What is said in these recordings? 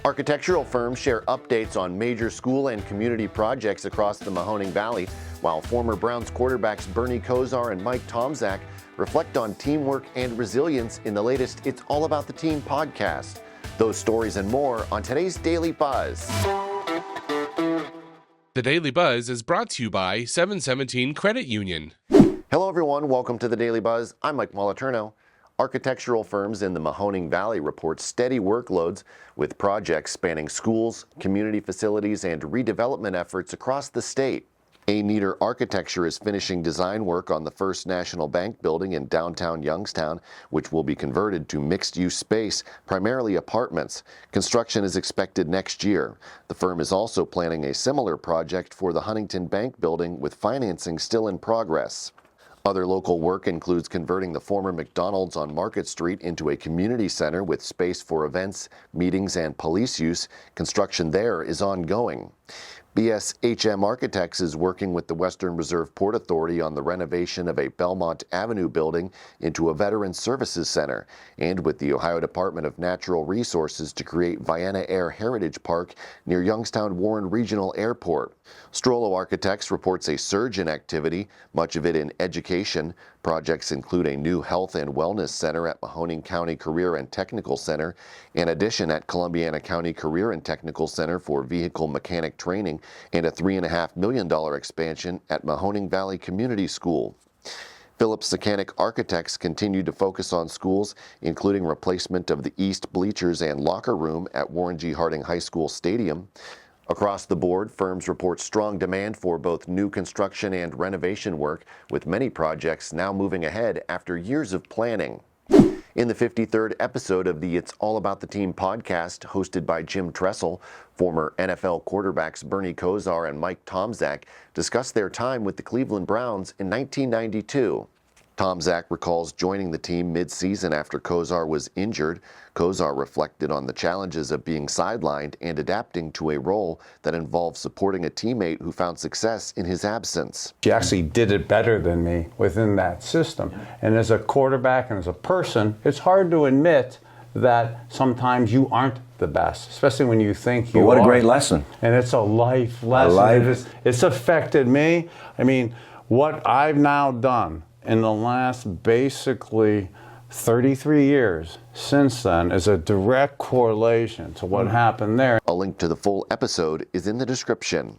Architectural firms share updates on major school and community projects across the Mahoning Valley, while former Browns quarterbacks Bernie Kosar and Mike Tomczak reflect on teamwork and resilience in the latest It's All About the Team podcast. Those stories and more on today's Daily Buzz. The Daily Buzz is brought to you by 717 Credit Union. Hello everyone, welcome to the Daily Buzz. I'm Mike Moliterno. Architectural firms in the Mahoning Valley report steady workloads with projects spanning schools, community facilities, and redevelopment efforts across the state. A. Architecture is finishing design work on the First National Bank building in downtown Youngstown, which will be converted to mixed-use space, primarily apartments. Construction is expected next year. The firm is also planning a similar project for the Huntington Bank building, with financing still in progress. Other local work includes converting the former McDonald's on Market Street into a community center with space for events, meetings, and police use. Construction there is ongoing. BSHM Architects is working with the Western Reserve Port Authority on the renovation of a Belmont Avenue building into a Veterans Services Center, and with the Ohio Department of Natural Resources to create Vienna Air Heritage Park near Youngstown Warren Regional Airport. Strollo Architects reports a surge in activity, much of it in education. Projects include a new health and wellness center at Mahoning County Career and Technical Center, an addition at Columbiana County Career and Technical Center for vehicle mechanic training, and a $3.5 million expansion at Mahoning Valley Community School. Phillips Secanic Architects continue to focus on schools, including replacement of the east bleachers and locker room at Warren G. Harding High School Stadium. Across the board, firms report strong demand for both new construction and renovation work, with many projects now moving ahead after years of planning. In the 53rd episode of the It's All About the Team podcast, hosted by Jim Tressel, former NFL quarterbacks Bernie Kosar and Mike Tomczak discuss their time with the Cleveland Browns in 1992. Tomczak recalls joining the team mid-season after Kosar was injured. Kosar reflected on the challenges of being sidelined and adapting to a role that involved supporting a teammate who found success in his absence. She actually did it better than me within that system. And as a quarterback and as a person, it's hard to admit that sometimes you aren't the best, especially when you think you are. What a great lesson. And it's a life lesson. It's affected me. I mean, what I've now done in the last basically 33 years since then is a direct correlation to what happened there. A link to the full episode is in the description.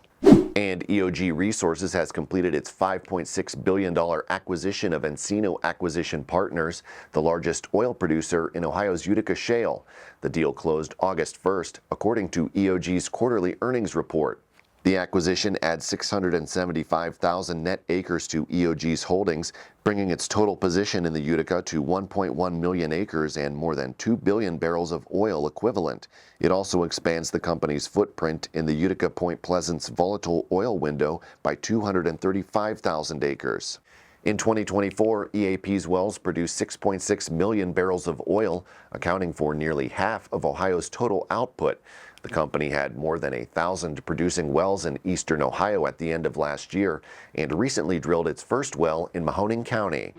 And EOG Resources has completed its $5.6 billion acquisition of Encino Acquisition Partners, the largest oil producer in Ohio's Utica Shale. The deal closed August 1st, according to EOG's quarterly earnings report. The acquisition adds 675,000 net acres to EOG's holdings, bringing its total position in the Utica to 1.1 million acres and more than 2 billion barrels of oil equivalent. It also expands the company's footprint in the Utica Point Pleasant's volatile oil window by 235,000 acres. In 2024, EAP's wells produced 6.6 million barrels of oil, accounting for nearly half of Ohio's total output. The company had more than 1,000 producing wells in eastern Ohio at the end of last year and recently drilled its first well in Mahoning County.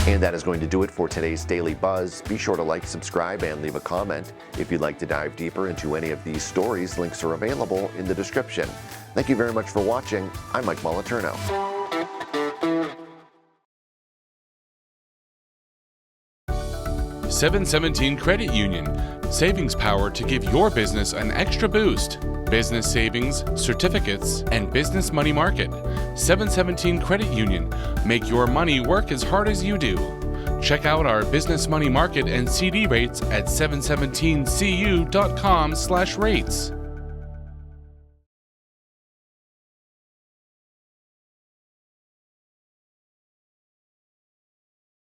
And that is going to do it for today's Daily Buzz. Be sure to like, subscribe, and leave a comment. If you'd like to dive deeper into any of these stories, links are available in the description. Thank you very much for watching. I'm Mike Moliterno. 717 Credit Union. Savings power to give your business an extra boost. Business savings, certificates, and business money market. 717 Credit Union. Make your money work as hard as you do. Check out our business money market and CD rates at 717cu.com/rates.